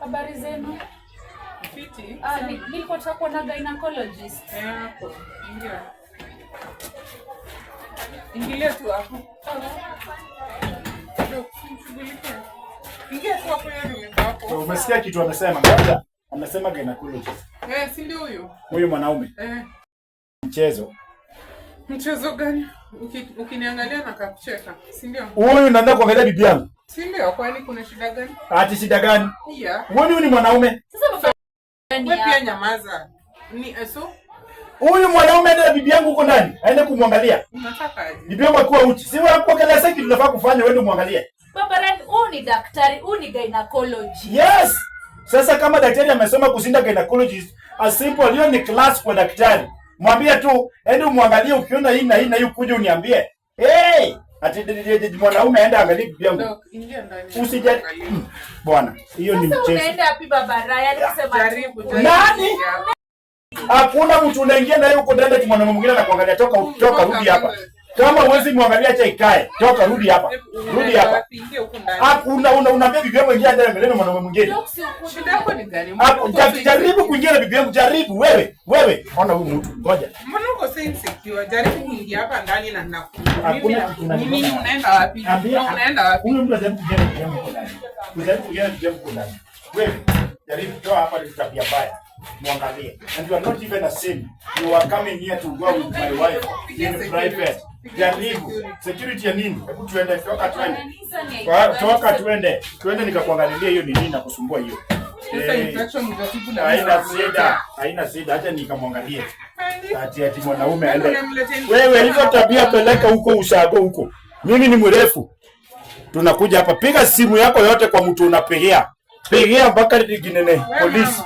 Habari zenu? Fiti. Nilikuwa nataka kuona gynecologist. Hapo. Ingilia tu hapo. Ingia tu hapo yeye hapo. Umesikia kitu amesema? Ngoja. Amesema gynecologist. Si ndio huyo? Huyo mwanaume. Mchezo gani? Ukiniangalia na kakucheka, si ndio? Huyu naenda kuangalia bibi yangu. Si ndio? Kwani kuna shida gani? Ati shida gani? Huyu ni mwanaume. Sasa wewe pia nyamaza. Huyu mwanaume ndio bibi yangu huko ndani. Aende kumwangalia. Unataka aje? Bibi yangu akiwa uchi. Si wewe kuangalia sasa kitu tunafaa kufanya wewe muangalie. Baba Rani, huyu ni daktari, huyu ni gynecologist. Yes. Sasa kama daktari amesoma kuzinda gynecologist, a simple hiyo ni class kwa daktari. Mwambie tu, ende muangalie ukiona hii na hii na hii kuja uniambie. Ati mwanaume aende angalie bibi yangu. Ingia ndani. Usije bwana. Hiyo ni mchezo. Sasa unaenda wapi Baba Rani? Kusema jaribu. Nani? Hakuna mtu unaingia naye huko ndani ati mwanaume mwingine anakuangalia toka rudi hapa. Kama huwezi muangalia acha ikae. Toka rudi hapa. Rudi hapa. Hakuna unaambia bibi yangu ingia ndani mbele na mwanaume mwingine. Shida yako ni gani? Jaribu kuingia na bibi yangu, jaribu wewe. Ona huyu mtu. Ngoja. Mbona uko insecure? Jaribu kuingia hapa ndani na hakuna mimi unaenda wapi? Unaenda wapi? Huyu mtu ajaribu kuingia na bibi yangu ndani. Jaribu kuingia na bibi yangu ndani. Wewe jaribu toa hapa ni tabia mbaya. Muangalie. And you are not even a sin. You are coming here to go with my wife in private. Jaribu. Security ya nini? Hebu tuende, toka tuende. Toka tuende. Tuende nikakuangalilia hiyo ni nini na kusumbua hiyo. Sasa infection mtatibu na haina shida. Acha nikamwangalie. Ati mwanaume aende. Wewe hizo tabia peleka huko ushago huko. Mimi ni mrefu. Tunakuja hapa. Piga simu yako yote kwa mtu unapigia. Pigia mpaka Ginene polisi.